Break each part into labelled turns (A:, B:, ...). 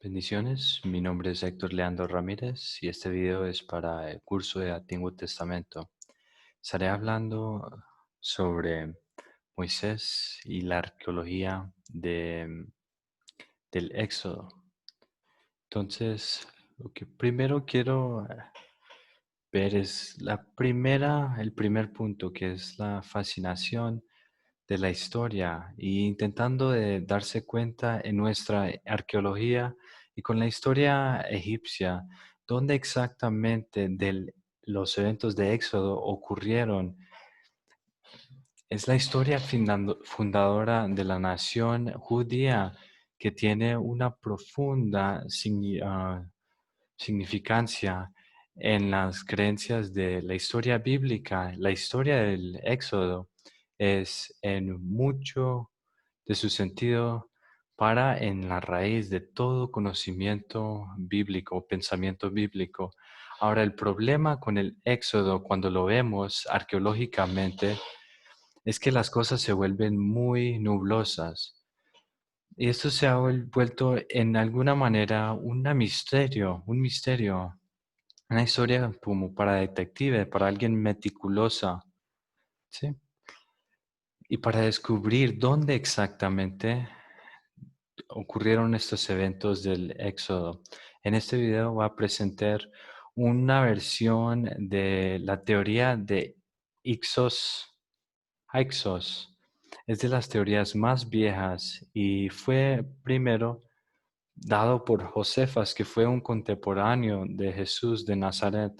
A: Bendiciones, mi nombre es Héctor Leandro Ramírez y este video es para el curso de Antiguo Testamento. Estaré hablando sobre Moisés y la arqueología del Éxodo. Entonces, lo que primero quiero ver es el primer punto, que es la fascinación de la historia y intentando de darse cuenta en nuestra arqueología y con la historia egipcia, dónde exactamente los eventos de Éxodo ocurrieron. Es la historia fundadora de la nación judía que tiene una profunda significancia en las creencias de la historia bíblica. La historia del Éxodo es en mucho de su sentido para en la raíz de todo conocimiento bíblico, pensamiento bíblico. Ahora, el problema con el Éxodo, cuando lo vemos arqueológicamente, es que las cosas se vuelven muy nublosas. Y esto se ha vuelto en alguna manera un misterio, una historia como para detective, para alguien meticulosa, ¿sí? Y para descubrir dónde exactamente ocurrieron estos eventos del Éxodo. En este video voy a presentar una versión de la teoría de Hyksos. Es de las teorías más viejas y fue primero dado por Josefas, que fue un contemporáneo de Jesús de Nazaret.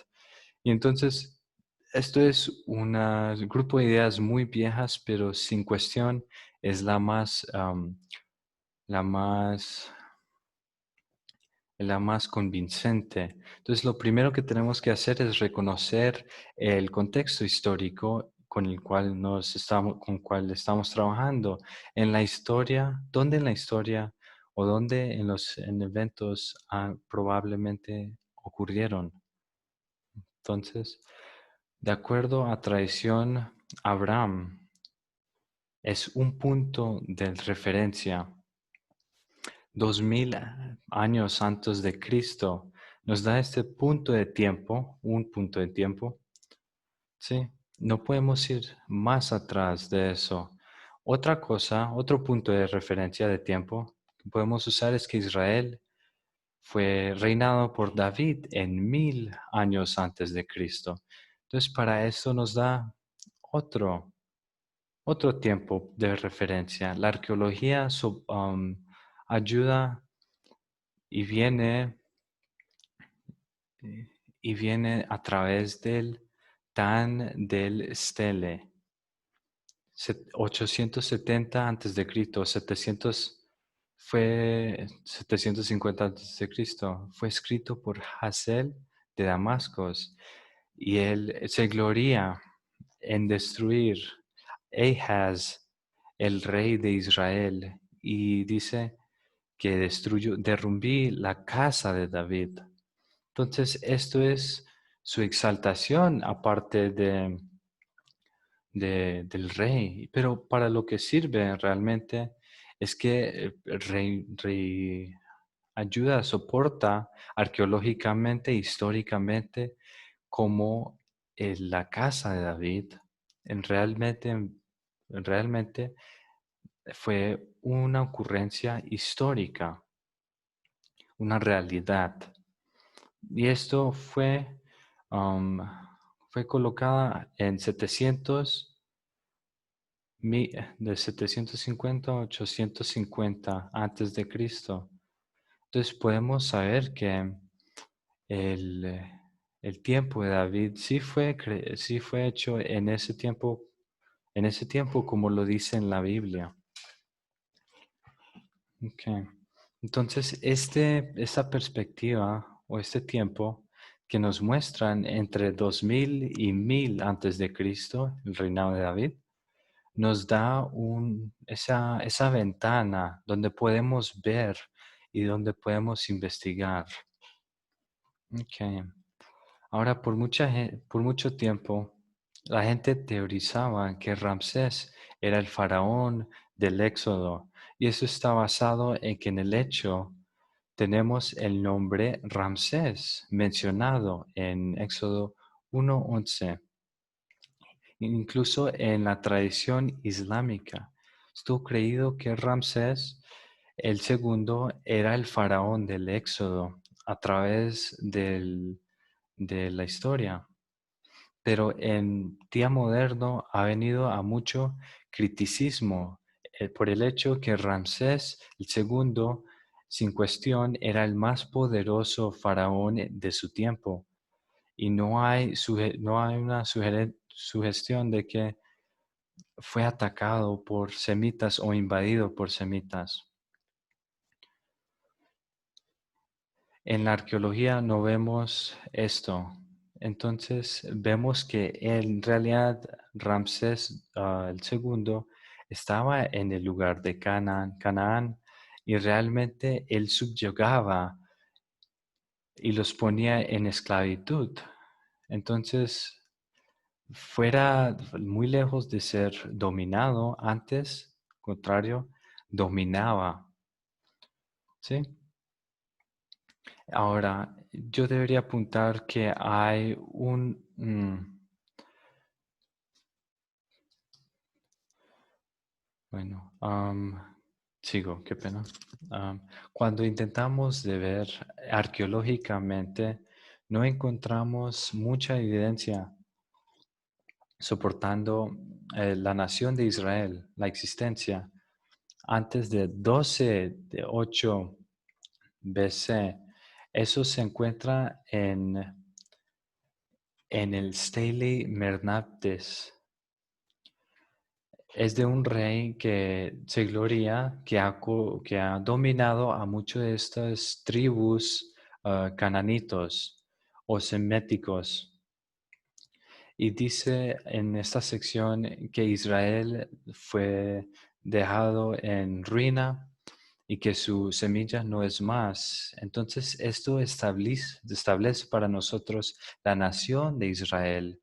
A: Y entonces, esto es un grupo de ideas muy viejas, pero sin cuestión es la más, la más convincente. Entonces, lo primero que tenemos que hacer es reconocer el contexto histórico con el cual estamos trabajando. En la historia, ¿dónde en la historia o dónde en eventos probablemente ocurrieron? Entonces, de acuerdo a tradición, Abraham es un punto de referencia. 2000 años antes de Cristo nos da este punto de tiempo, un punto de tiempo. Sí, no podemos ir más atrás de eso. Otra cosa, otro punto de referencia de tiempo que podemos usar es que Israel fue reinado por David en 1000 años antes de Cristo. Entonces, para eso nos da otro, otro tiempo de referencia. La arqueología ayuda y viene a través del Tan del Stele. 870 antes de Cristo, 750 antes de Cristo. Fue escrito por Hazael de Damasco y él se gloria en destruir Ahaz, el rey de Israel, y dice que derrumbí la casa de David. Entonces, esto es su exaltación aparte del rey, pero para lo que sirve realmente es que el rey ayuda, soporta arqueológicamente, históricamente, como la casa de David realmente fue una ocurrencia histórica, una realidad. Y esto um, fue colocada en de 750 a 850 antes de Cristo. Entonces podemos saber que el, el tiempo de David sí fue hecho en ese tiempo como lo dice en la Biblia. Okay. Entonces, esta perspectiva o este tiempo que nos muestran entre 2000 y 1000 antes de Cristo, el reinado de David, nos da esa ventana donde podemos ver y donde podemos investigar. Okay. Ahora, por mucho tiempo, la gente teorizaba que Ramsés era el faraón del Éxodo, y eso está basado en que en el hecho tenemos el nombre Ramsés mencionado en Éxodo 1:11. Incluso en la tradición islámica, estuvo creído que Ramsés el segundo era el faraón del Éxodo a través de la historia. Pero en día moderno ha venido a mucho criticismo por el hecho que Ramsés el segundo, sin cuestión, era el más poderoso faraón de su tiempo. Y no hay una sugestión de que fue atacado por semitas o invadido por semitas. En la arqueología no vemos esto. Entonces vemos que en realidad Ramsés el segundo estaba en el lugar de Canaán, y realmente él subyugaba y los ponía en esclavitud. Entonces, fuera muy lejos de ser dominado antes, contrario, dominaba, ¿sí? Ahora, yo debería apuntar que hay bueno, sigo, qué pena. Cuando intentamos de ver arqueológicamente, no encontramos mucha evidencia soportando la nación de Israel, la existencia antes de 12 de 8 BC. Eso se encuentra en el Stele Mernaptes. Es de un rey que se gloria, que ha dominado a muchas de estas tribus cananitos o seméticos. Y dice en esta sección que Israel fue dejado en ruina y que su semilla no es más. Entonces esto establece para nosotros la nación de Israel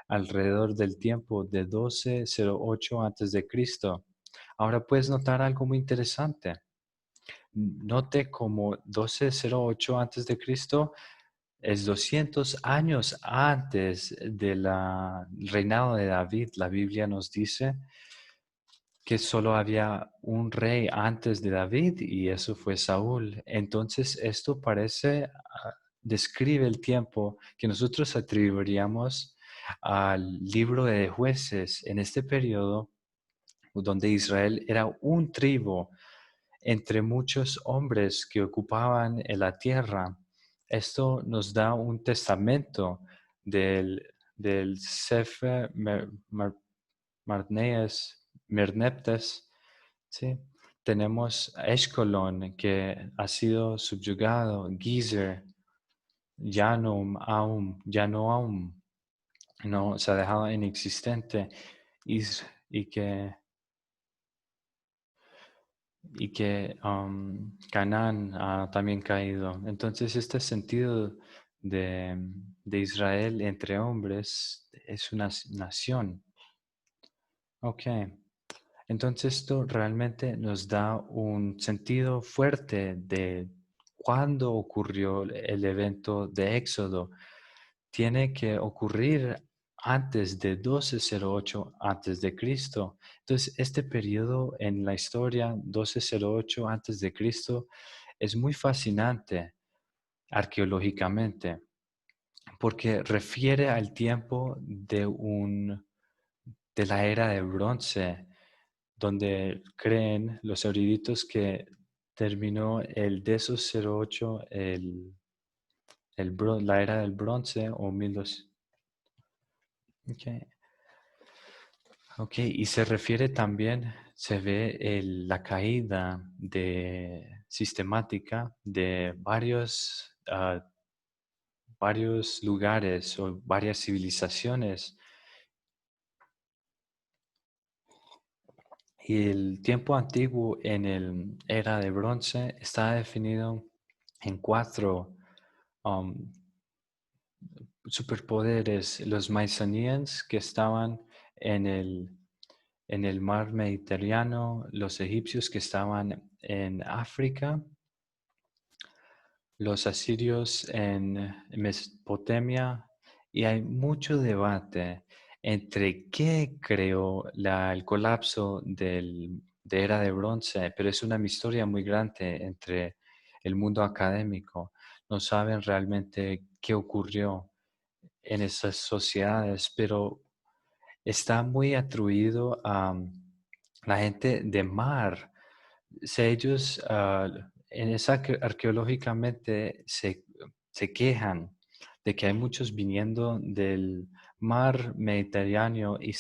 A: alrededor del tiempo de 1208 antes de Cristo. Ahora puedes notar algo muy interesante. Note como 1208 antes de Cristo es 200 años antes del reinado de David. La Biblia nos dice que solo había un rey antes de David y eso fue Saúl. Entonces esto describe el tiempo que nosotros atribuiríamos al libro de Jueces en este periodo donde Israel era un tribu entre muchos hombres que ocupaban la tierra. Esto nos da un testamento del Sefer Merneptes, ¿sí? Tenemos Eshkolon, que ha sido subyugado, Gezer, Yanoam, no, se ha dejado inexistente, y que Canaán ha también caído. Entonces, este sentido de Israel entre hombres es una nación. Ok, entonces esto realmente nos da un sentido fuerte de cuándo ocurrió el evento de Éxodo. Tiene que ocurrir antes de 1208 antes de Cristo. Entonces, este periodo en la historia, 1208 antes de Cristo, es muy fascinante arqueológicamente porque refiere al tiempo de la era de bronce, donde creen los eruditos que terminó el 1208, la era del bronce o 1200. Okay. Ok, y se refiere también, se ve la caída sistemática de varios lugares o varias civilizaciones. Y el tiempo antiguo en el era de bronce está definido en cuatro um, superpoderes: los Mycenaeans, que estaban en en el mar Mediterráneo, los egipcios que estaban en África, los asirios en Mesopotamia y hay mucho debate entre qué creó el colapso de era de bronce, pero es una historia muy grande entre el mundo académico. No saben realmente qué ocurrió en esas sociedades, pero está muy atribuido a la gente de mar. Si ellos, en esa arqueológicamente se quejan de que hay muchos viniendo del mar Mediterráneo y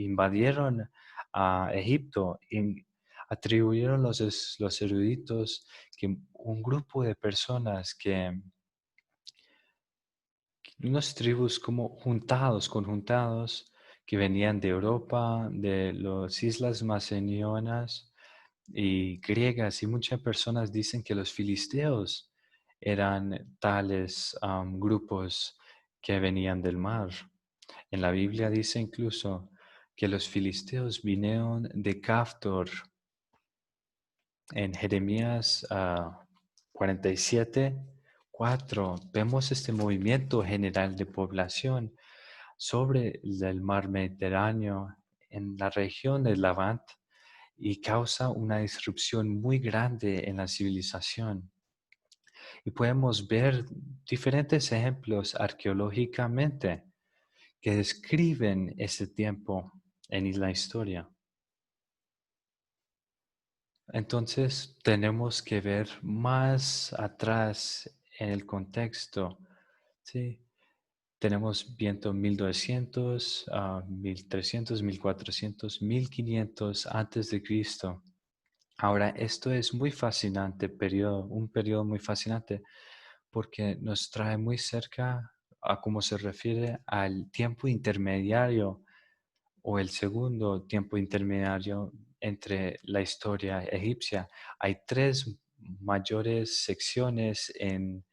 A: invadieron a Egipto y atribuyeron los eruditos que un grupo de personas unos tribus como conjuntados, que venían de Europa, de las islas macedonianas y griegas, y muchas personas dicen que los filisteos eran tales grupos que venían del mar. En la Biblia dice incluso que los filisteos vinieron de Caftor. En Jeremías 47:4 vemos este movimiento general de población sobre el mar Mediterráneo en la región del Levant y causa una disrupción muy grande en la civilización. Y podemos ver diferentes ejemplos arqueológicamente que describen ese tiempo en la historia. Entonces tenemos que ver más atrás en el contexto, ¿sí? Tenemos viento 1200, 1300, 1400, 1500 antes de Cristo. Ahora, esto es muy fascinante, un periodo muy fascinante, porque nos trae muy cerca a cómo se refiere al tiempo intermediario o el segundo tiempo intermediario entre la historia egipcia. Hay tres mayores secciones en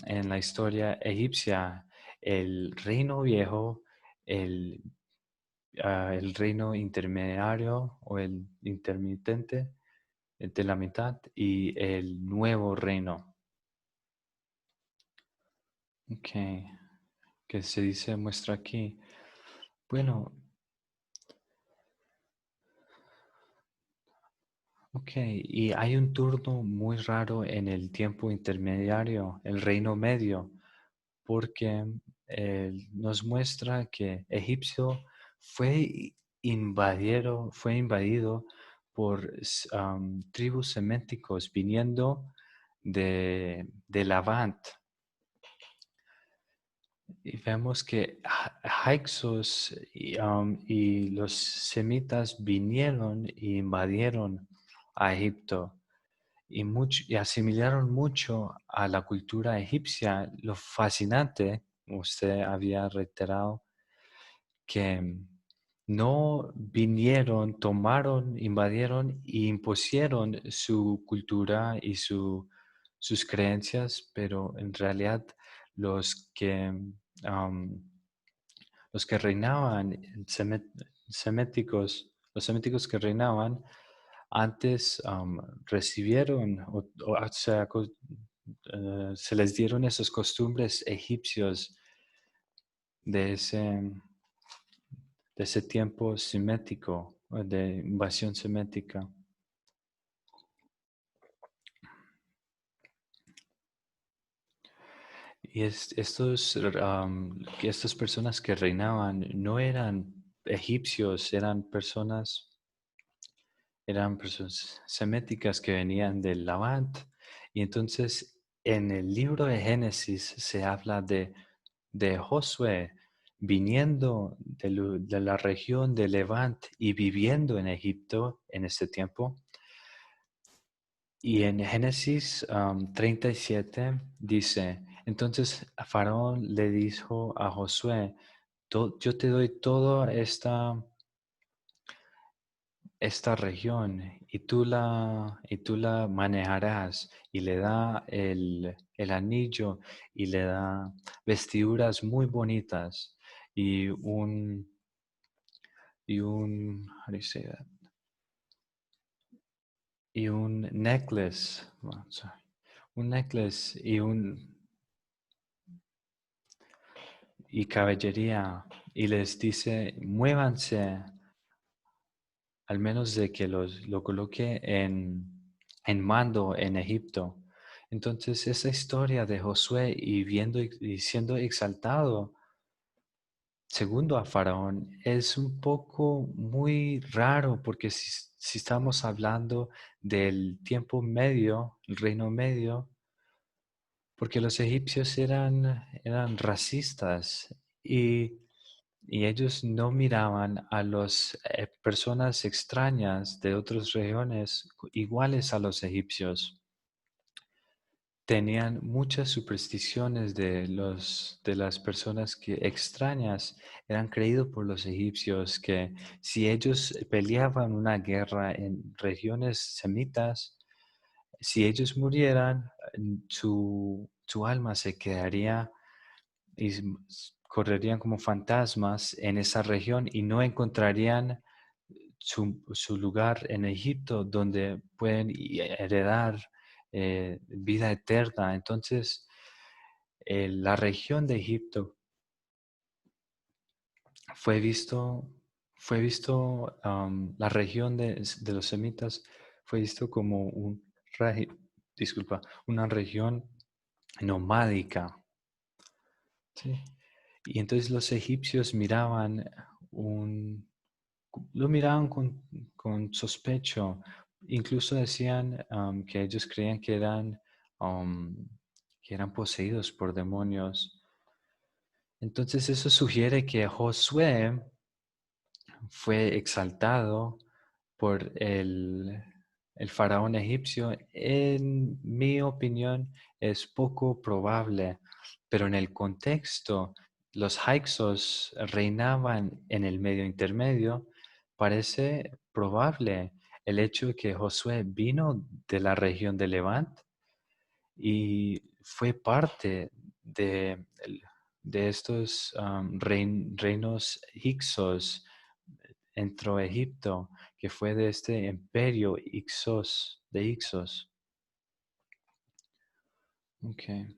A: la historia egipcia: el reino viejo, el, el reino intermediario o el intermitente de la mitad y el nuevo reino. Ok, que se dice, muestra aquí. Bueno, ok, y hay un turno muy raro en el tiempo intermediario, el Reino Medio, porque nos muestra que Egipcio fue invadido por tribus seméticos viniendo de Levant. Y vemos que Hyksos y los semitas vinieron y invadieron a Egipto y asimilaron mucho a la cultura egipcia. Lo fascinante, usted había reiterado, que no vinieron, tomaron, invadieron e impusieron su cultura y sus creencias, pero en realidad los que, um, los que reinaban, seméticos, los seméticos que reinaban, antes recibieron, o sea, se les dieron esas costumbres egipcios de ese tiempo semético, de invasión semética. Y estas personas que reinaban no eran egipcios, eran personas seméticas que venían del Levant. Y entonces en el libro de Génesis se habla de Josué viniendo de la región de Levant y viviendo en Egipto en ese tiempo. Y en Génesis 37 dice, entonces Faraón le dijo a Josué, yo te doy toda esta región y tú la manejarás, y le da el anillo y le da vestiduras muy bonitas y how do you say that? Y un necklace, un necklace y caballería y les dice, muévanse, al menos de que lo coloque en mando en Egipto. Entonces esa historia de Josué y siendo exaltado segundo a Faraón es un poco muy raro porque si estamos hablando del tiempo medio, el reino medio, porque los egipcios eran racistas y ellos no miraban a las personas extrañas de otras regiones iguales a los egipcios. Tenían muchas supersticiones de las personas que extrañas eran creídos por los egipcios que si ellos peleaban una guerra en regiones semitas, si ellos murieran, su alma se quedaría y correrían como fantasmas en esa región y no encontrarían su lugar en Egipto donde pueden heredar vida eterna. Entonces, la región de Egipto fue visto, la región de los semitas fue visto como disculpa, una región nomádica. ¿Sí? Y entonces los egipcios lo miraban con sospecho. Incluso decían que ellos creían um, que eran poseídos por demonios. Entonces eso sugiere que Josué fue exaltado por el faraón egipcio. En mi opinión es poco probable, pero en el contexto, los Hyksos reinaban en el medio intermedio, parece probable el hecho de que Josué vino de la región de Levant y fue parte de, de estos reinos Hyksos entró Egipto, que fue de este imperio de Ixos. Okay.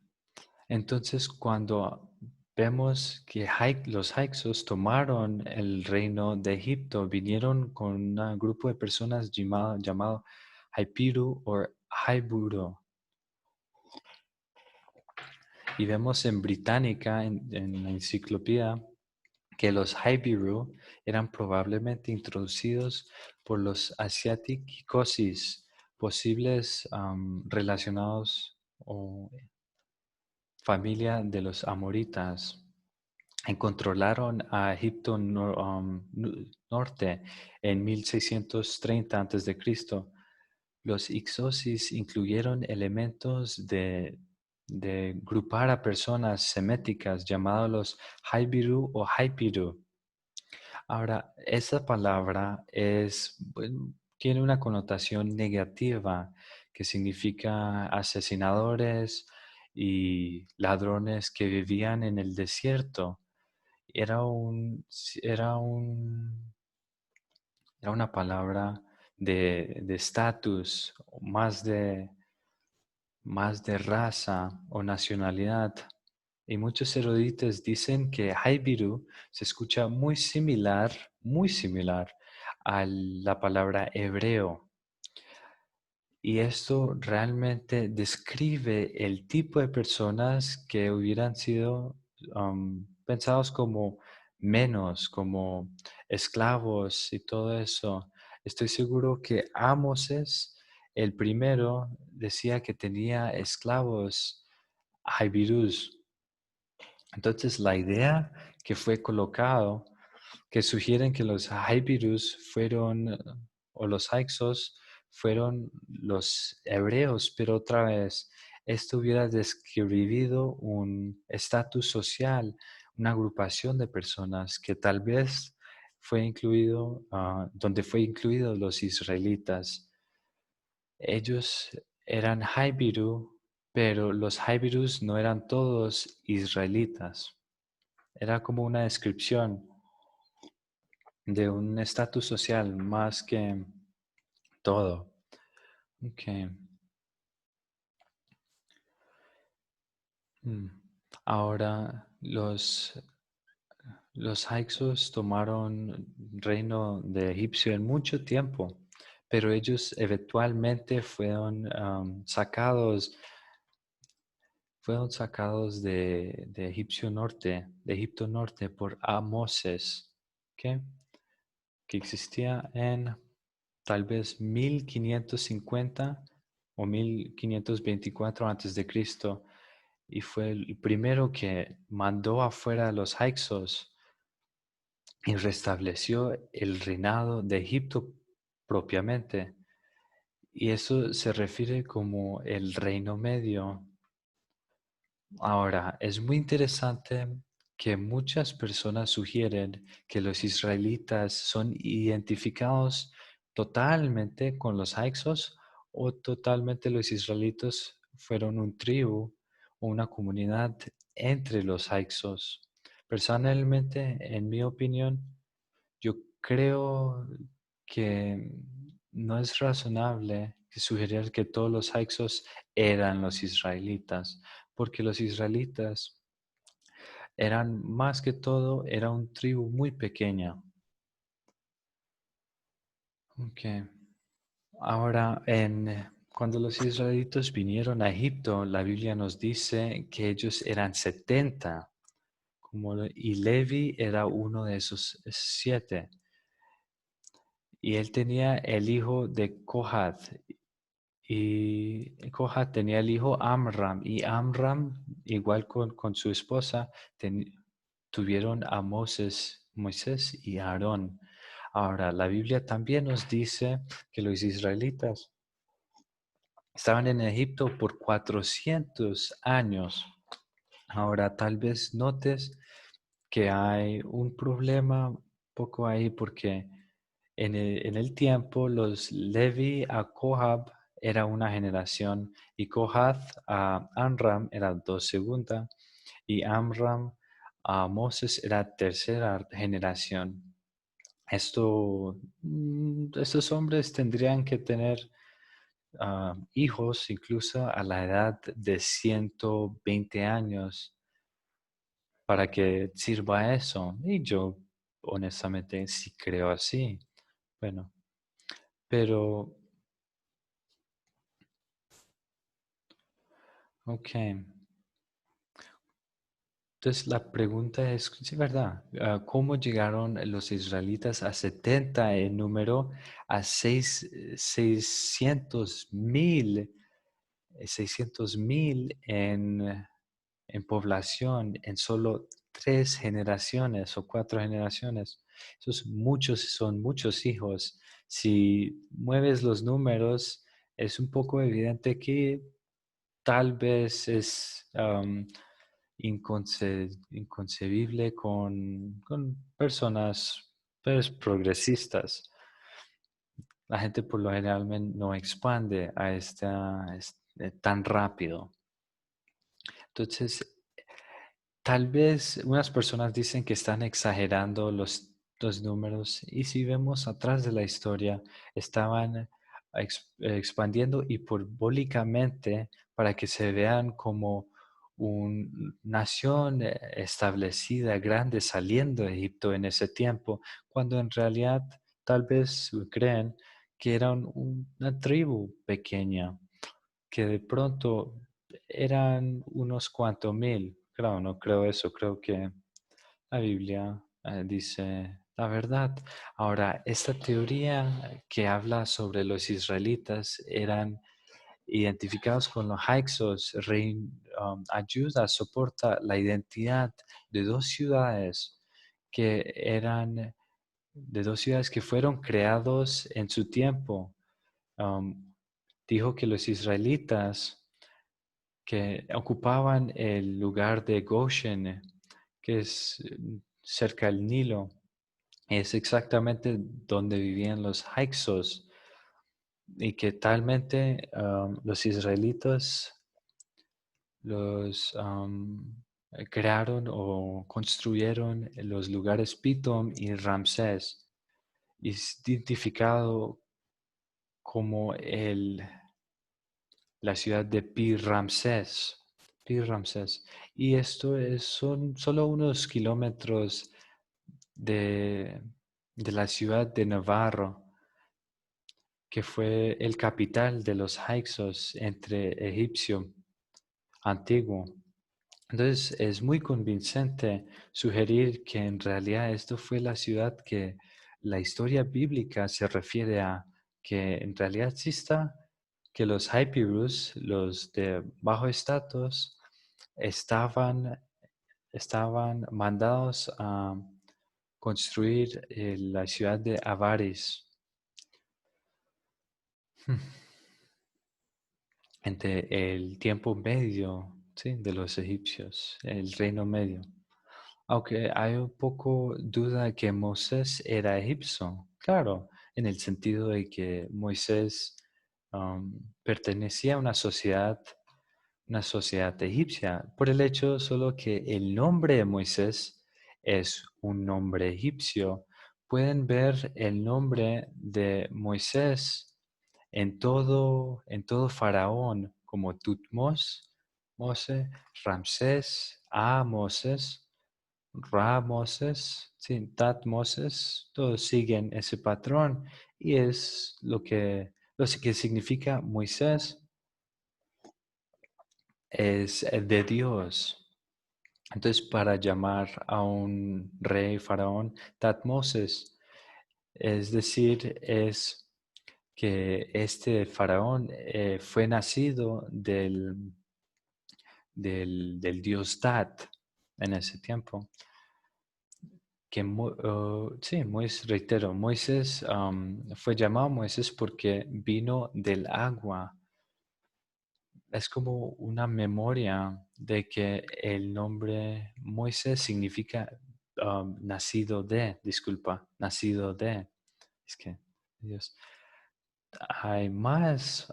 A: Entonces, cuando vemos que los Hyksos tomaron el reino de Egipto, vinieron con un grupo de personas llamado Haipiru o Haiburu. Y vemos en Británica, en la enciclopedia, que los Haibiru eran probablemente introducidos por los Asiaticosis, posibles relacionados o familia de los amoritas. Controlaron a Egipto norte en 1630 a.C. Los Ixosis incluyeron elementos de grupar a personas seméticas llamados los Haibiru o Haipiru. Ahora, esa palabra bueno, tiene una connotación negativa que significa asesinadores y ladrones que vivían en el desierto. Era un, era un, era una palabra de estatus, más de raza o nacionalidad. Y muchos eruditos dicen que Haibiru se escucha muy similar a la palabra hebreo. Y esto realmente describe el tipo de personas que hubieran sido pensados como menos, como esclavos y todo eso. Estoy seguro que Amoses, el primero, decía que tenía esclavos, Haibirús. Entonces la idea que fue colocado, que sugieren que los Haibirus o los Hyksos fueron los hebreos, pero otra vez, esto hubiera describido un estatus social, una agrupación de personas que tal vez donde fue incluido los israelitas. Ellos eran Haibiru, pero los Haibirus no eran todos israelitas. Era como una descripción de un estatus social más que todo. Okay. Mm. Ahora los Hyksos tomaron reino de Egipcio en mucho tiempo, pero ellos eventualmente fueron sacados de Egipto Norte por Amoses, ¿ok? Que existía en tal vez 1550 o 1524 antes de Cristo, y fue el primero que mandó afuera a los Hyksos y restableció el reinado de Egipto propiamente. Y eso se refiere como el Reino Medio. Ahora, es muy interesante que muchas personas sugieren que los israelitas son identificados totalmente con los Hyksos o totalmente los israelitas fueron un tribu o una comunidad entre los Hyksos. Personalmente, en mi opinión, yo creo que no es razonable sugerir que todos los Hyksos eran los israelitas, porque los israelitas eran más que todo, era un tribu muy pequeña. Okay. Ahora, cuando los israelitas vinieron a Egipto, la Biblia nos dice que ellos eran 70, y Levi era uno de esos 7. Y él tenía el hijo de Kohath. Y Kohath tenía el hijo Amram. Y Amram, igual con su esposa, tuvieron a Moisés y Aarón. Ahora, la Biblia también nos dice que los israelitas estaban en Egipto por 400 años. Ahora, tal vez notes que hay un problema poco ahí porque en el tiempo los Levi a Kohab era una generación y Kohath a Amram era dos segunda y Amram a Moses era tercera generación. Estos hombres tendrían que tener hijos incluso a la edad de 120 años para que sirva eso. Y yo honestamente sí creo así. Bueno, pero, ok. Entonces la pregunta es, sí, ¿verdad? ¿Cómo llegaron los israelitas a 70 en número, a 600,000 en población en solo 3 generaciones o 4 generaciones? Son muchos hijos. Si mueves los números, es un poco evidente que tal vez es inconcebible con personas pues, progresistas. La gente por lo general no expande tan rápido. Entonces, tal vez unas personas dicen que están exagerando los números y si vemos atrás de la historia, estaban expandiendo hiperbólicamente para que se vean como una nación establecida, grande, saliendo de Egipto en ese tiempo, cuando en realidad tal vez creen que eran una tribu pequeña que de pronto eran unos cuantos mil. Claro, no creo eso, creo que la Biblia dice la verdad. Ahora, esta teoría que habla sobre los israelitas eran identificados con los Hyksos, ayuda, soporta la identidad de dos ciudades que eran, de dos ciudades que fueron creados en su tiempo. Um, Dijo que los israelitas que ocupaban el lugar de Goshen, que es cerca del Nilo. Es exactamente donde vivían los Hyksos y que talmente los israelitas los crearon o construyeron los lugares Pitom y Ramsés, identificado como la ciudad de Pi Ramsés. Pi-Ramsés. Y son solo unos kilómetros de, de la ciudad de Navarro, que fue el capital de los Hyksos entre egipcio antiguo. Entonces es muy convincente sugerir que en realidad esto fue la ciudad que la historia bíblica se refiere a, que en realidad exista, que los Hyperus, los de bajo estatus, estaban, estaban mandados a construir la ciudad de Avaris entre el tiempo medio, ¿sí?, de los egipcios, el reino medio. Aunque hay un poco duda que Moisés era egipcio, claro, en el sentido de que Moisés pertenecía a una sociedad egipcia, por el hecho solo que el nombre de Moisés es un nombre egipcio. Pueden ver el nombre de Moisés en todo faraón, como Tutmos, Mose, Ramsés, Moses, Ra Moses, sí, Tat Moses, todos siguen ese patrón y es lo que significa Moisés es de Dios. Entonces, para llamar a un rey faraón Tatmoses, es decir, es que este faraón fue nacido del dios Tat en ese tiempo. Que, sí, reitero, Moisés fue llamado Moisés porque vino del agua. Es como una memoria de que el nombre Moisés significa nacido de, disculpa, nacido de. Es que, Dios, hay más,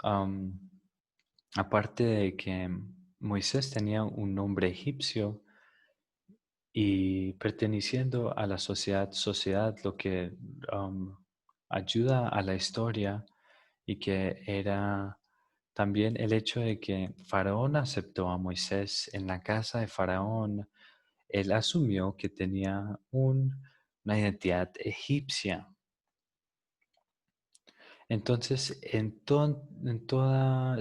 A: aparte de que Moisés tenía un nombre egipcio y perteneciendo a la sociedad lo que ayuda a la historia y que era también el hecho de que Faraón aceptó a Moisés en la casa de Faraón. Él asumió que tenía una identidad egipcia. Entonces,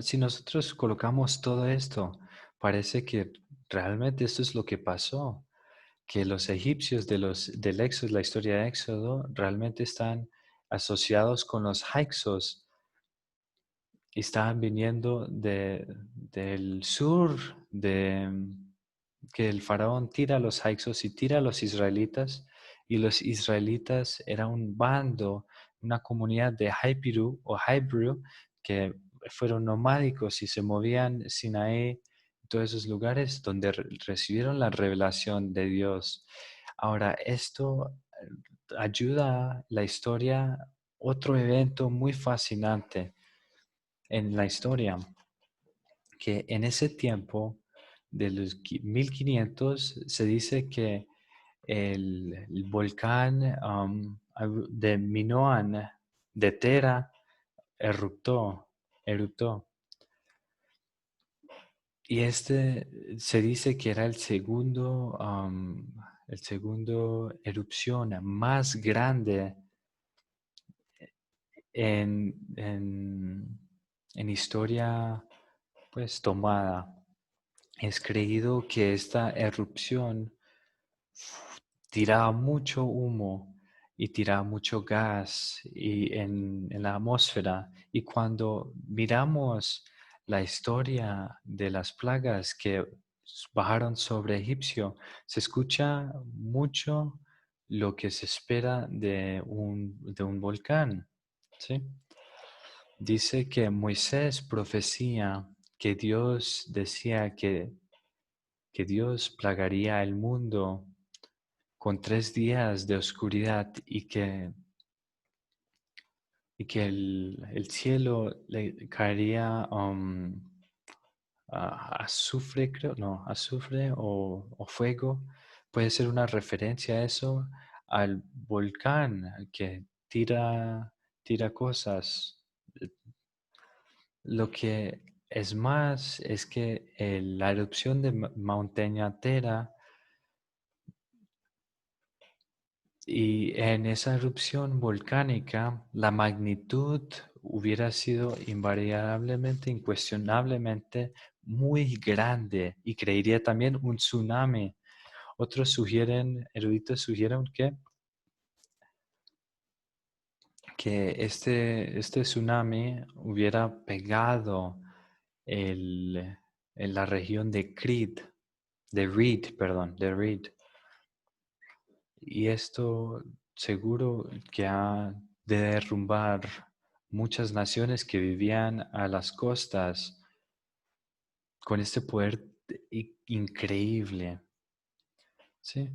A: si nosotros colocamos todo esto, parece que realmente esto es lo que pasó, que los egipcios del Éxodo, la historia de Éxodo, realmente están asociados con los Hyksos, estaban viniendo del sur, que el faraón tira a los Hyksos y tira a los israelitas, y los israelitas eran un bando, una comunidad de Hypiru o Hebrew que fueron nomádicos y se movían Sinaí, todos esos lugares donde recibieron la revelación de Dios. Ahora, esto ayuda a la historia, otro evento muy fascinante en la historia, que en ese tiempo de los 1500 se dice que el volcán de Minoan, de Tera, eruptó. Y este se dice que era el segundo erupción más grande en, en, en historia pues tomada. Es creído que esta erupción tiraba mucho humo y tiraba mucho gas en la atmósfera. Y cuando miramos la historia de las plagas que bajaron sobre Egipcio, se escucha mucho lo que se espera de un volcán. ¿Sí? Dice que Moisés profecía que Dios decía que Dios plagaría el mundo con 3 días de oscuridad y que el cielo le caería azufre, creo, no, azufre o fuego. Puede ser una referencia a eso, al volcán que tira cosas. Lo que es que la erupción de Montaña Tera, y en esa erupción volcánica la magnitud hubiera sido invariablemente, incuestionablemente muy grande y creería también un tsunami. Otros sugieren, eruditos sugieren que este tsunami hubiera pegado en la región de Reed, perdón, de Reed. Y esto seguro que ha de derrumbar muchas naciones que vivían a las costas con este poder increíble, ¿sí?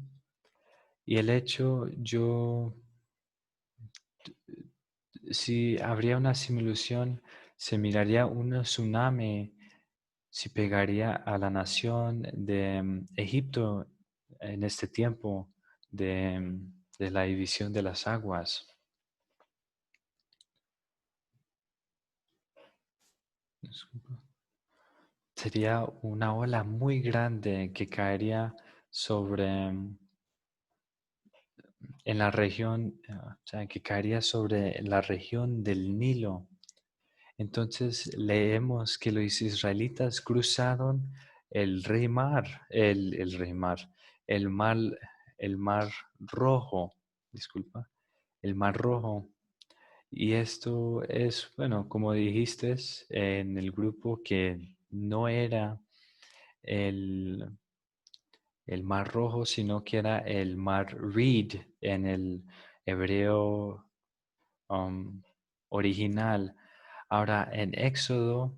A: Y el hecho, si habría una simulación, se miraría un tsunami si pegaría a la nación de Egipto en este tiempo de la división de las aguas. Disculpa. Sería una ola muy grande que caería sobre, en la región, o sea, que caería sobre la región del Nilo. Entonces leemos que los israelitas cruzaron el rey mar, el rey mar, el mar, el mar rojo, disculpa, el mar rojo. Y esto es, bueno, como dijiste en el grupo, que no era el, el mar rojo, sino que era el mar Reed en el hebreo original. Ahora, en Éxodo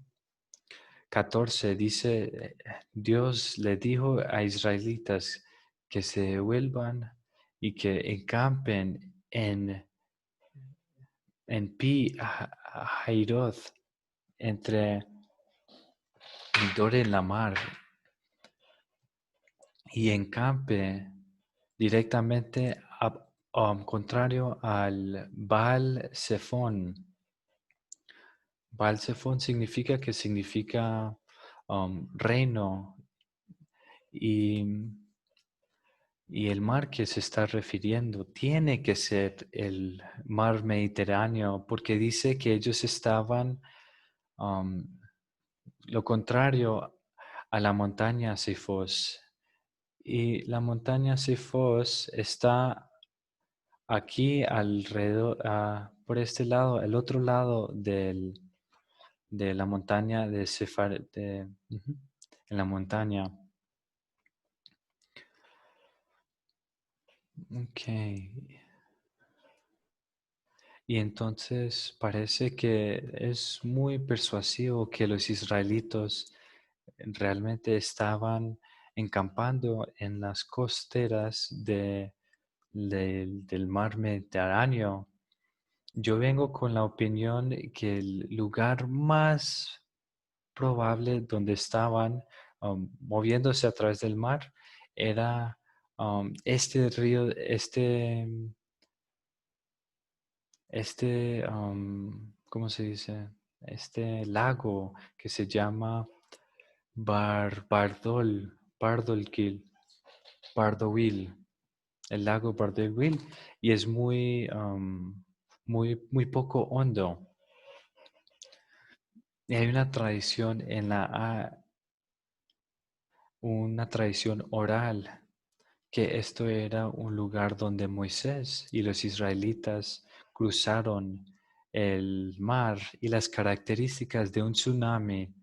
A: 14 dice, Dios le dijo a israelitas que se vuelvan y que encampen en Pi Hairoth, entre Dor en la mar, y encampe directamente contrario al Baal Zephon. Baal Zephon significa reino, y, y el mar que se está refiriendo tiene que ser el mar Mediterráneo, porque dice que ellos estaban um, lo contrario a la montaña Sifos. Y la montaña Sifos está aquí alrededor, por este lado, el otro lado de la montaña de Sefar, en la montaña. Ok. Y entonces parece que es muy persuasivo que los israelitos realmente estaban encampando en las costeras del mar Mediterráneo. Yo vengo con la opinión que el lugar más probable donde estaban moviéndose a través del mar era este río, ¿cómo se dice? Este lago que se llama Bardolquil, Bardowil, el lago Bardowil, y es muy poco hondo. Y hay una tradición una tradición oral que esto era un lugar donde Moisés y los israelitas cruzaron el mar, y las características de un tsunami.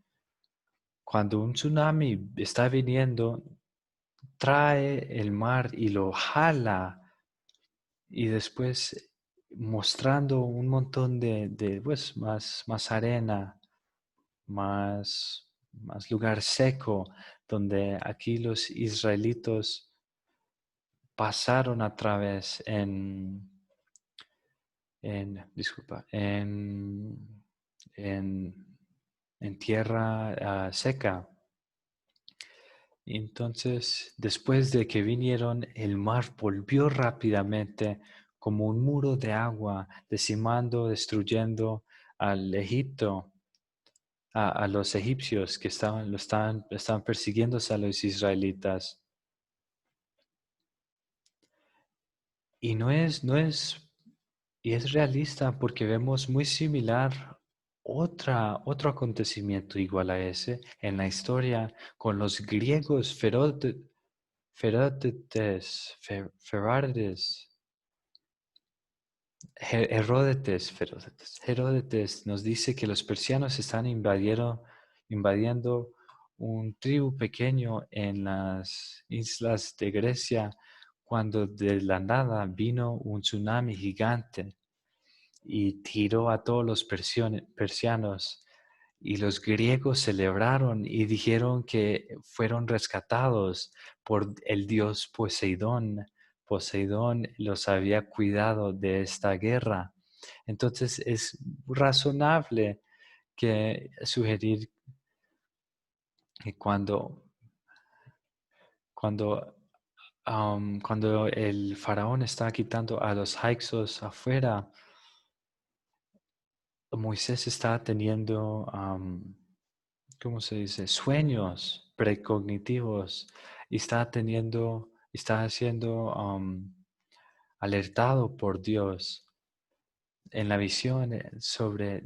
A: Cuando un tsunami está viniendo, trae el mar y lo jala, y después mostrando un montón pues, más arena, más lugar seco, donde aquí los israelitos pasaron a través disculpa, en, en tierra seca. Entonces, después de que vinieron, el mar volvió rápidamente como un muro de agua, decimando, destruyendo al Egipto, a los egipcios que estaban persiguiendo a los israelitas. Y y es realista porque vemos muy similar otro acontecimiento igual a ese en la historia con los griegos Ferrates, Heródotes nos dice que los persianos están invadiendo un tribu pequeño en las islas de Grecia cuando de la nada vino un tsunami gigante y tiró a todos los persianos. Y los griegos celebraron y dijeron que fueron rescatados por el dios Poseidón. Poseidón los había cuidado de esta guerra. Entonces es razonable que sugerir que cuando, cuando el faraón está quitando a los hyksos afuera, Moisés está teniendo, ¿cómo se dice? Sueños precognitivos y está siendo alertado por Dios en la visión sobre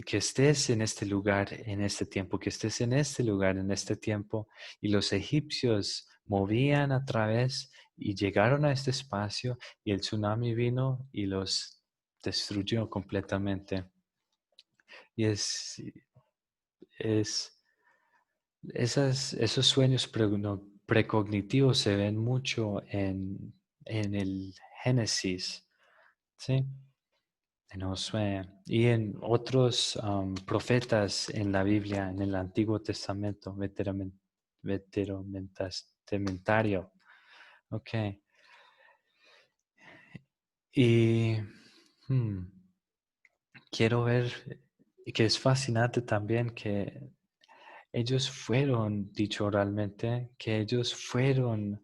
A: que estés en este lugar, en este tiempo, que estés en este lugar, en este tiempo. Y los egipcios movían a través y llegaron a este espacio y el tsunami vino y los destruyó completamente. Y es esos sueños precognitivos se ven mucho en el Génesis, ¿sí? En Josué y en otros profetas en la Biblia, en el Antiguo Testamento, veterotestamentario. Ok. Y hmm, quiero ver que es fascinante también que ellos fueron, dicho oralmente, que ellos fueron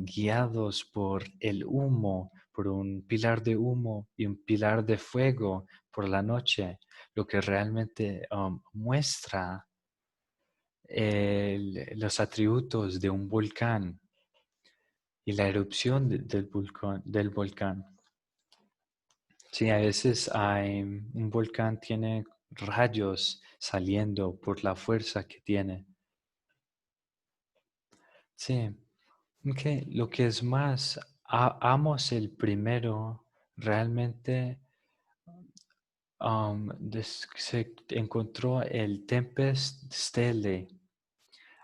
A: guiados por el humo, por un pilar de humo y un pilar de fuego por la noche, lo que realmente muestra los atributos de un volcán y la erupción del volcán. Sí, a veces un volcán tiene rayos saliendo por la fuerza que tiene. Sí, ok, lo que es más, Amos el primero realmente se encontró el Tempest Stele.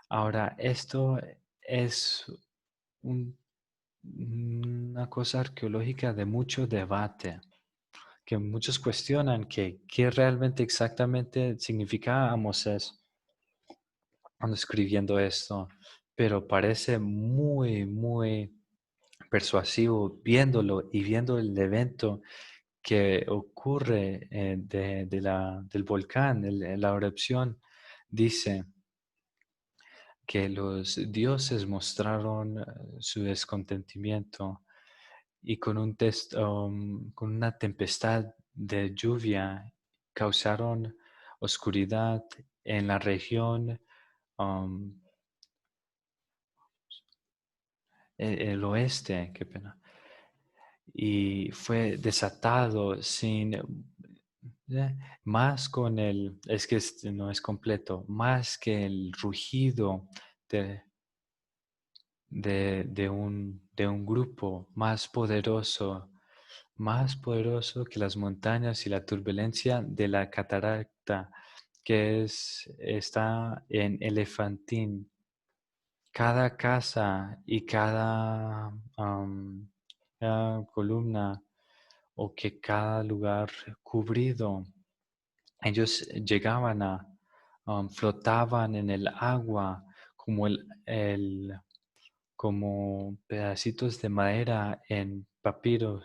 A: Ahora, esto es una cosa arqueológica de mucho debate, que muchos cuestionan que qué realmente exactamente significa Amoses cuando escribiendo esto, pero parece muy persuasivo viéndolo y viendo el evento que ocurre del volcán, la erupción. Dice que los dioses mostraron su descontentamiento y con una tempestad de lluvia causaron oscuridad en la región, um, el oeste, qué pena, y fue desatado sin más con es que no es completo, más que el rugido de, de un grupo más poderoso que las montañas y la turbulencia de la catarata está en Elefantín. Cada casa y cada columna o que cada lugar cubrido, ellos llegaban flotaban en el agua como como pedacitos de madera en papiro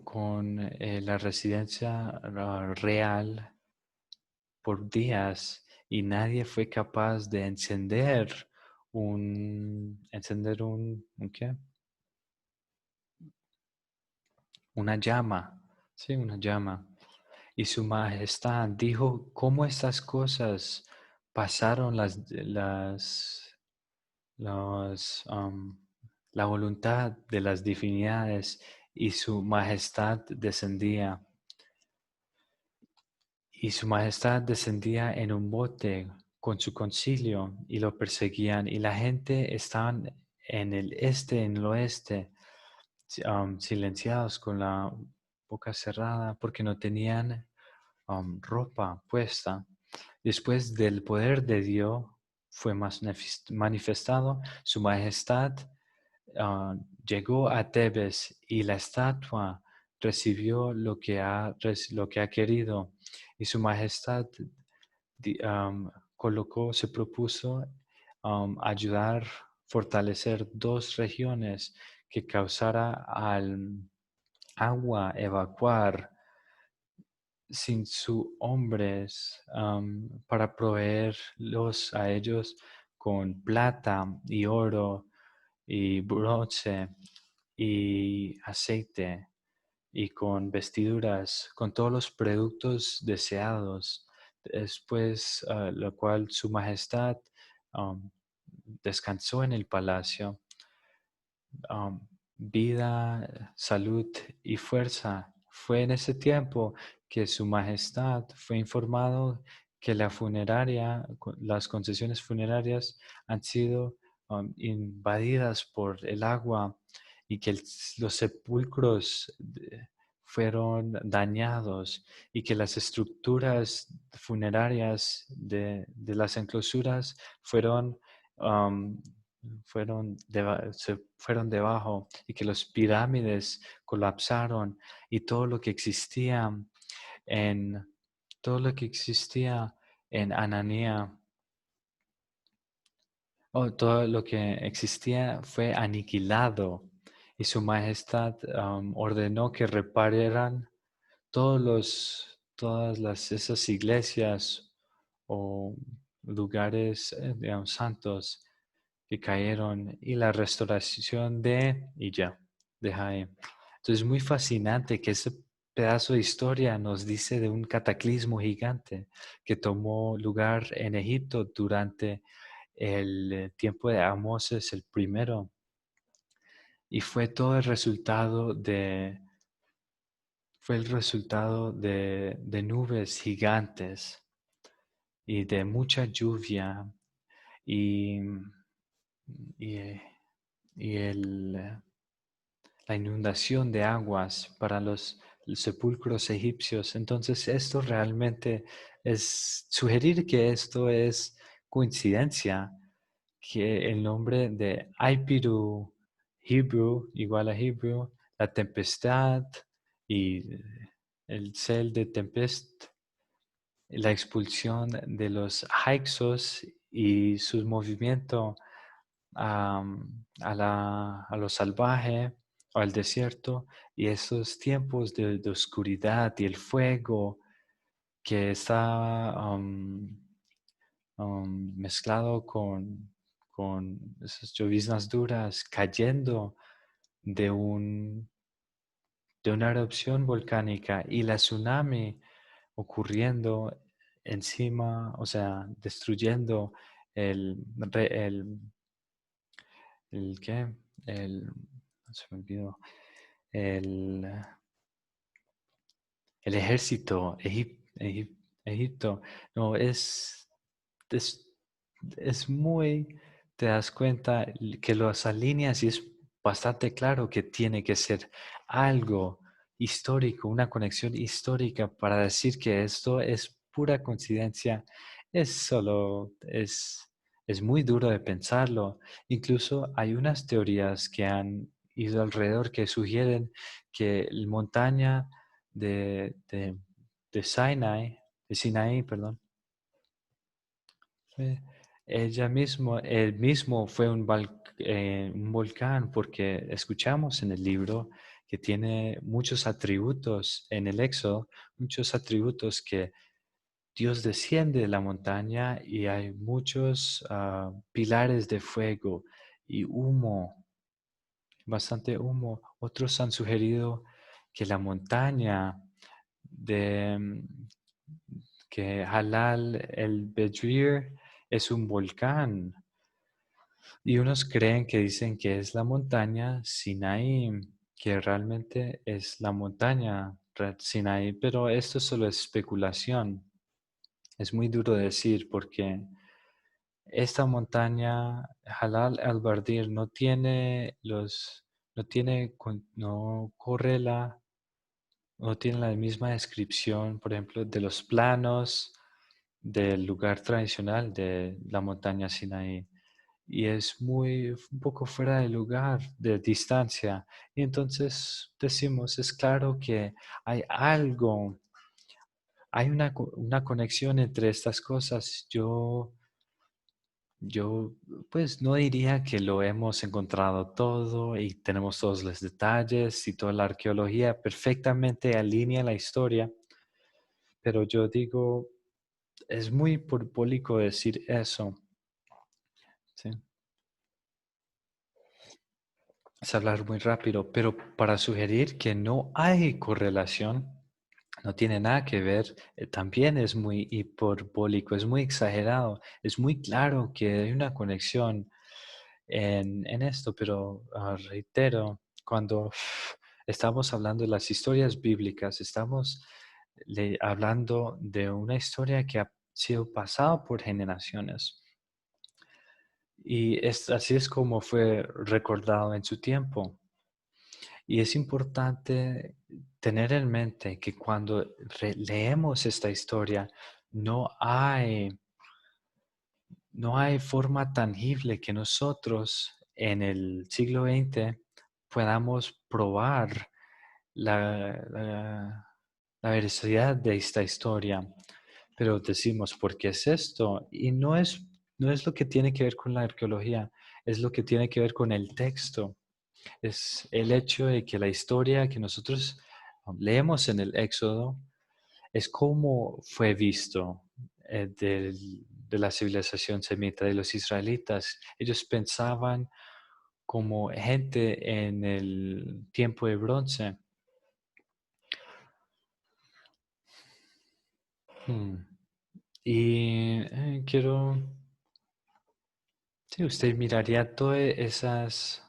A: con la residencia real por días y nadie fue capaz de encender ¿un qué? Una llama Sí, una llama. Y su majestad dijo cómo estas cosas pasaron los, la voluntad de las divinidades y su majestad descendía. Y su majestad descendía en un bote con su concilio y lo perseguían. Y la gente estaban en el este, en el oeste, silenciados con la boca cerrada porque no tenían ropa puesta. Después del poder de Dios fue más manifestado, su majestad llegó a Tebes y la estatua recibió lo que ha querido y su majestad se propuso ayudar, fortalecer dos regiones que causara al agua evacuar sin sus hombres para proveerlos a ellos con plata y oro y bronce y aceite y con vestiduras, con todos los productos deseados. Después, lo cual su majestad um, descansó en el palacio, um, vida, salud y fuerza. Fue en ese tiempo que su majestad fue informado que las concesiones funerarias han sido invadidas por el agua y que los sepulcros fueron dañados y que las estructuras funerarias de las enclosuras fueron um, se fueron debajo y que las pirámides colapsaron y en todo lo que existía en Ananía, o todo lo que existía fue aniquilado y su majestad ordenó que repararan esas iglesias o lugares, digamos, santos que cayeron y la restauración de Jaén. Entonces es muy fascinante que ese pedazo de historia nos dice de un cataclismo gigante que tomó lugar en Egipto durante el tiempo de Amoses el primero y fue el resultado de nubes gigantes y de mucha lluvia y, y, y la inundación de aguas para los sepulcros egipcios. Entonces, esto realmente es sugerir que esto es coincidencia, que el nombre de Aipiru, Hebrew, igual a Hebrew, la tempestad y el cel de tempest, la expulsión de los Hyksos y su movimiento a lo salvaje o al desierto y esos tiempos de oscuridad y el fuego que está mezclado con esas lloviznas duras cayendo de, un, de una erupción volcánica y la tsunami ocurriendo encima, o sea, destruyendo el, el, el ¿qué? El, se me olvidó, el, el ejército Egipto. No, es, es muy, te das cuenta que los alineas y es bastante claro que tiene que ser algo histórico, una conexión histórica para decir que esto es pura coincidencia. Es muy duro de pensarlo. Incluso hay unas teorías que han ido alrededor que sugieren que la montaña de, de, de Sinaí, perdón, fue él mismo fue un volcán porque escuchamos en el libro que tiene muchos atributos en el Éxodo, muchos atributos que Dios desciende de la montaña y hay muchos pilares de fuego y humo, bastante humo. Otros han sugerido que la montaña de que Halal el Bedrir es un volcán. Y unos creen que dicen que es la montaña Sinaí, que realmente es la montaña Sinaí, pero esto solo es especulación. Es muy duro decir porque esta montaña Halal al-Bardir no tiene no correla, no tiene la misma descripción, por ejemplo, de los planos del lugar tradicional de la montaña Sinaí. Y es un poco fuera de lugar, de distancia. Y entonces decimos, es claro que hay algo, hay una conexión entre estas cosas. Yo, pues no diría que lo hemos encontrado todo y tenemos todos los detalles y toda la arqueología perfectamente alinea la historia, pero yo digo, es muy hiperbólico decir eso, ¿sí? Es hablar muy rápido, pero para sugerir que no hay correlación, no tiene nada que ver, también es muy hiperbólico, es muy exagerado, es muy claro que hay una conexión en esto, pero reitero, cuando estamos hablando de las historias bíblicas, estamos hablando de una historia que ha sido pasada por generaciones. Y así es como fue recordado en su tiempo. Y es importante tener en mente que cuando leemos esta historia, no hay, no hay forma tangible que nosotros en el siglo XX podamos probar la veracidad de esta historia. Pero decimos, ¿por qué es esto? Y no es lo que tiene que ver con la arqueología, es lo que tiene que ver con el texto. Es el hecho de que la historia que nosotros leemos en el Éxodo es cómo fue visto de la civilización semita, de los israelitas. Ellos pensaban como gente en el tiempo de bronce. Hmm. Y sí, usted miraría todas esas,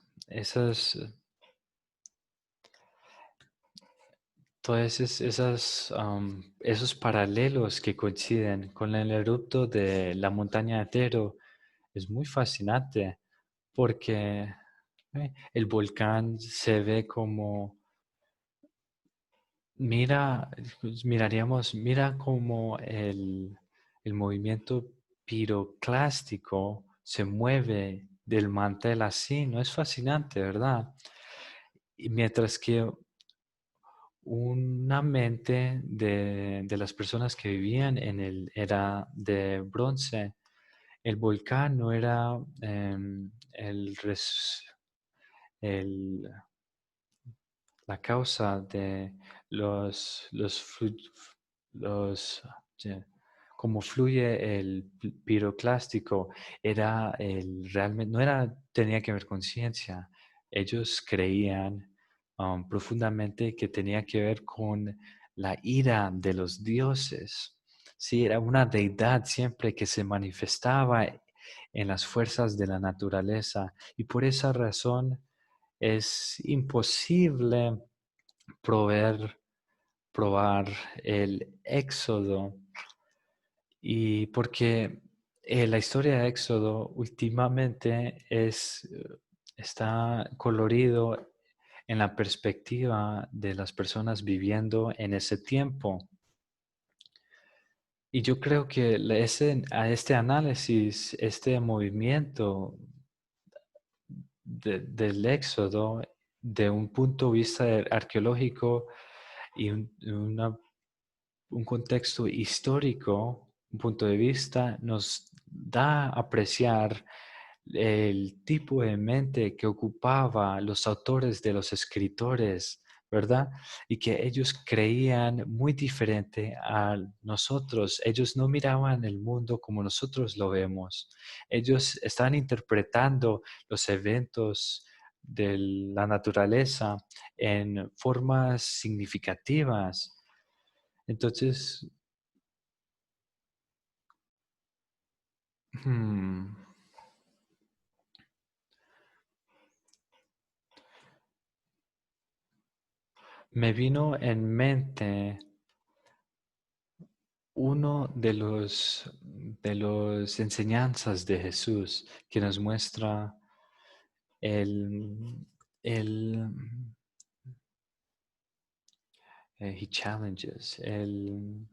A: esos paralelos que coinciden con el erupto de la montaña de Tero. Es muy fascinante porque el volcán se ve como, mira como el movimiento piroclástico se mueve del mantel así, ¿no es fascinante, verdad? Y mientras que una mente de las personas que vivían en el era de bronce, el volcán no era el, la causa de los ya, como fluye el piroclástico, era realmente, no era, tenía que ver con ciencia. Ellos creían profundamente que tenía que ver con la ira de los dioses. Sí, era una deidad siempre que se manifestaba en las fuerzas de la naturaleza y por esa razón es imposible probar, probar el éxodo y porque la historia de éxodo últimamente está colorido en la perspectiva de las personas viviendo en ese tiempo. Y yo creo que a este análisis, este movimiento del éxodo, de un punto de vista arqueológico y un contexto histórico, un punto de vista, nos da a apreciar el tipo de mente que ocupaba los autores de los escritores, ¿verdad? Y que ellos creían muy diferente a nosotros. Ellos no miraban el mundo como nosotros lo vemos. Ellos estaban interpretando los eventos de la naturaleza en formas significativas. Entonces, hmm, me vino en mente uno de los enseñanzas de Jesús que nos muestra el, el he challenges, él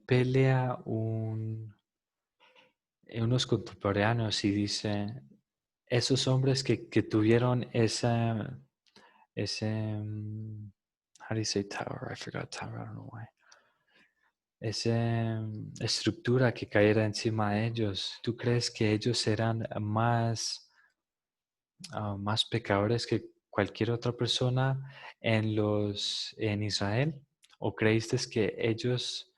A: pelea unos contemporáneos y dice, esos hombres que tuvieron ese, how do you say tower? I forgot tower, I don't know why. Esa estructura que cayera encima de ellos, ¿tú crees que ellos eran más pecadores que cualquier otra persona en Israel? ¿O creíste que ellos,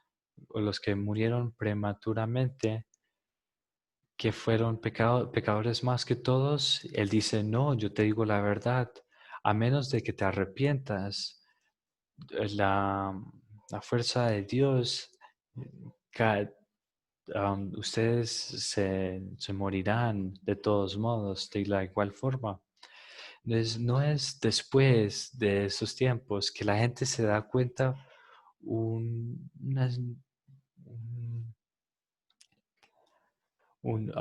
A: o los que murieron prematuramente, que fueron pecadores más que todos? Él dice, no, yo te digo la verdad, a menos de que te arrepientas, la, la fuerza de Dios, ustedes se morirán de todos modos, de la igual forma. Entonces, no es después de esos tiempos que la gente se da cuenta un, una- un,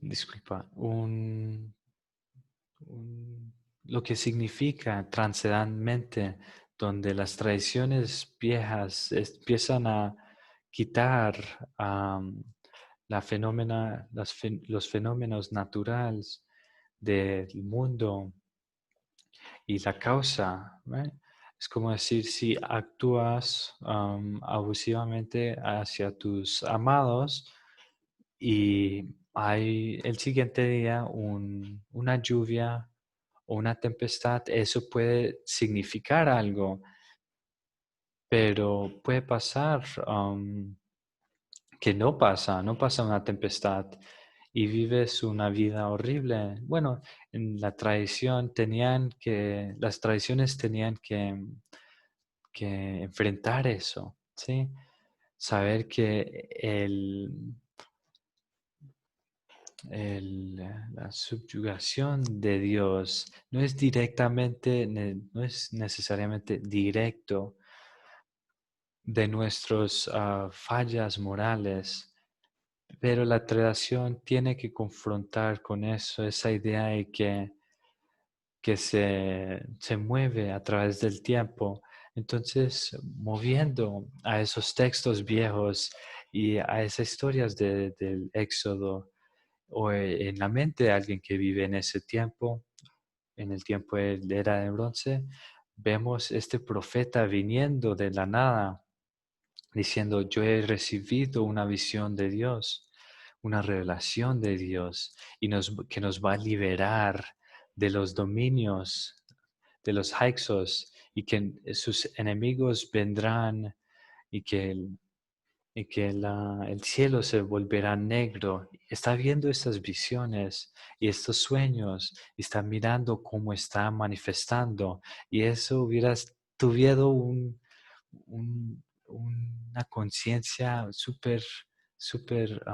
A: disculpa, lo que significa transcendentalmente, donde las tradiciones viejas empiezan a quitar los fenómenos naturales del mundo y la causa, ¿right? Es como decir, si actúas abusivamente hacia tus amados y hay el siguiente día una lluvia o una tempestad, eso puede significar algo, pero puede pasar que no pasa una tempestad y vives una vida horrible. Bueno, en la tradición las tradiciones tenían que enfrentar eso, ¿sí? Saber que la subyugación de Dios no es necesariamente directo de nuestras fallas morales, pero la tradición tiene que confrontar con eso, esa idea de que se mueve a través del tiempo. Entonces, moviendo a esos textos viejos y a esas historias del Éxodo, o en la mente de alguien que vive en ese tiempo, en el tiempo de la era de bronce, vemos este profeta viniendo de la nada, diciendo, yo he recibido una visión de Dios, una revelación de Dios, y que nos va a liberar de los dominios, de los Hyksos, y que sus enemigos vendrán y que el cielo se volverá negro. Está viendo estas visiones y estos sueños y está mirando cómo está manifestando. Y eso hubiera tuvido una conciencia súper, súper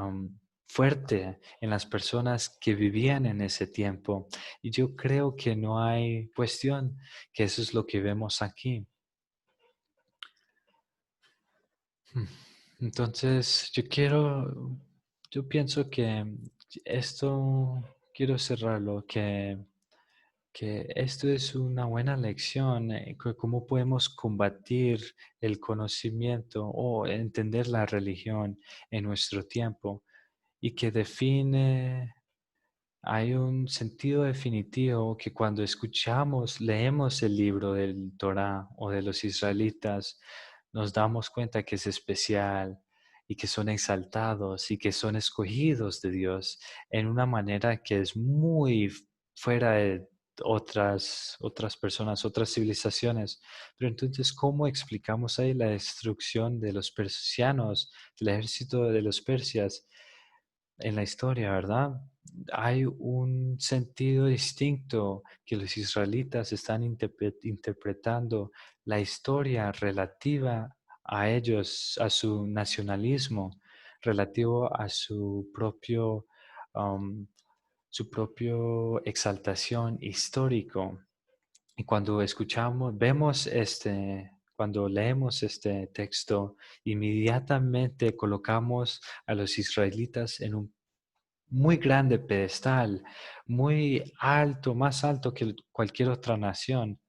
A: fuerte en las personas que vivían en ese tiempo. Y yo creo que no hay cuestión que eso es lo que vemos aquí. Hmm. Entonces, yo pienso que esto, quiero cerrarlo, que esto es una buena lección, cómo podemos combatir el conocimiento o entender la religión en nuestro tiempo y que hay un sentido definitivo que cuando leemos el libro del Torá o de los israelitas, nos damos cuenta que es especial y que son exaltados y que son escogidos de Dios en una manera que es muy fuera de otras personas, otras civilizaciones. Pero entonces, ¿cómo explicamos ahí la destrucción de los persianos, del ejército de los persias? en la historia, ¿verdad? Hay un sentido distinto que los israelitas están interpretando la historia relativa a ellos, a su nacionalismo, relativo a um, su propio exaltación histórico. Y cuando cuando leemos este texto, inmediatamente colocamos a los israelitas en un muy grande pedestal, muy alto, más alto que cualquier otra nación.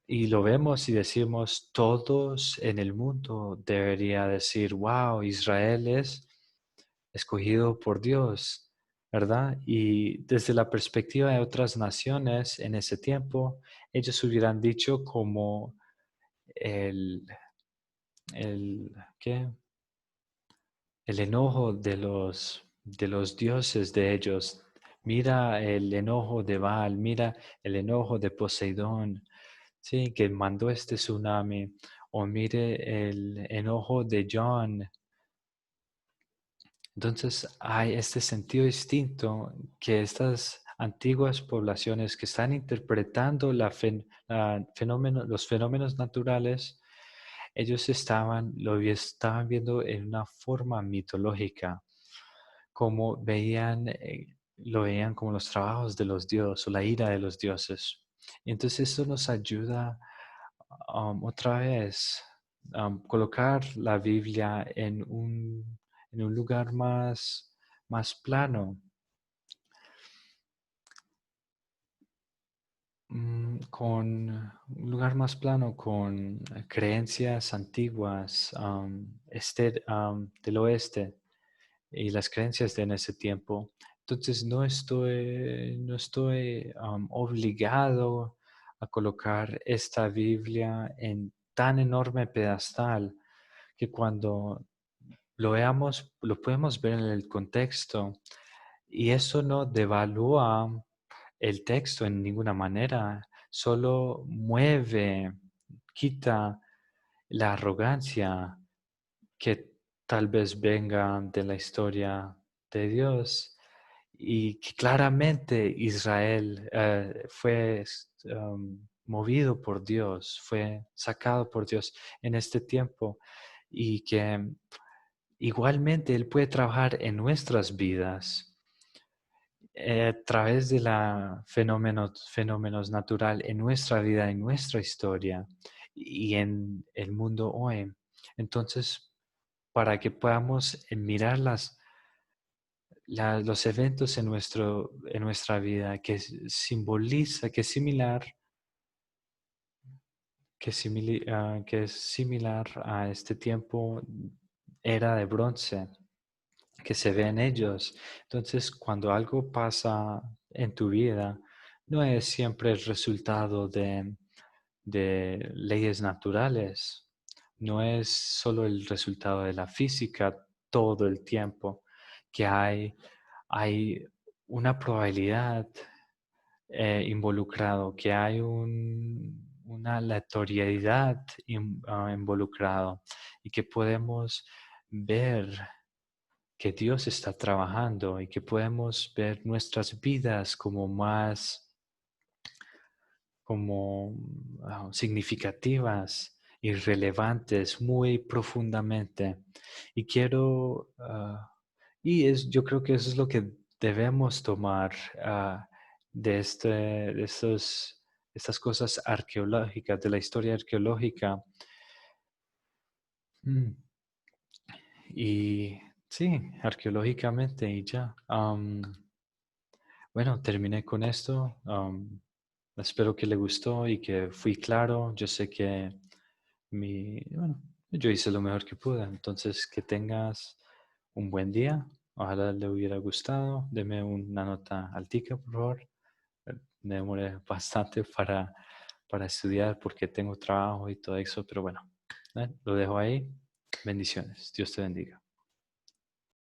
A: Y lo vemos y decimos, todos en el mundo debería decir, wow, Israel es escogido por Dios, ¿verdad? Y desde la perspectiva de otras naciones en ese tiempo, ellos hubieran dicho como el, ¿qué? El enojo de los dioses de ellos. Mira el enojo de Baal, mira el enojo de Poseidón, sí, que mandó este tsunami. O mire el enojo de John. Entonces hay este sentido distinto que estas antiguas poblaciones que están interpretando los fenómenos naturales, ellos estaban viendo en una forma mitológica, como lo veían como los trabajos de los dioses o la ira de los dioses. Y entonces esto nos ayuda otra vez colocar la Biblia en un lugar más plano, con un lugar más plano, con creencias antiguas del oeste y las creencias de en ese tiempo. Entonces no estoy obligado a colocar esta Biblia en tan enorme pedestal que cuando lo veamos, lo podemos ver en el contexto y eso no devalúa el texto en ninguna manera, solo quita la arrogancia que tal vez venga de la historia de Dios y que claramente Israel fue movido por Dios, fue sacado por Dios en este tiempo y que igualmente Él puede trabajar en nuestras vidas a través de fenómenos natural en nuestra vida, en nuestra historia y en el mundo hoy. Entonces, para que podamos mirar los eventos en nuestra vida que simboliza, que es similar, que es similar a este tiempo, era de bronce, que se ve en ellos. Entonces, cuando algo pasa en tu vida, no es siempre el resultado de leyes naturales, no es solo el resultado de la física todo el tiempo, que hay una probabilidad involucrado, que hay una aleatoriedad involucrado y que podemos ver que Dios está trabajando y que podemos ver nuestras vidas como más como significativas y relevantes muy profundamente. Y yo creo que eso es lo que debemos tomar estas cosas arqueológicas, de la historia arqueológica. Mm, Y sí, arqueológicamente y ya. Bueno, terminé con esto. Espero que le gustó y que fui claro. Yo sé que bueno, yo hice lo mejor que pude. Entonces, que tengas un buen día. Ojalá le hubiera gustado. Deme una nota altica, por favor. Me demoré bastante para estudiar porque tengo trabajo y todo eso, pero bueno, lo dejo ahí. Bendiciones. Dios te bendiga.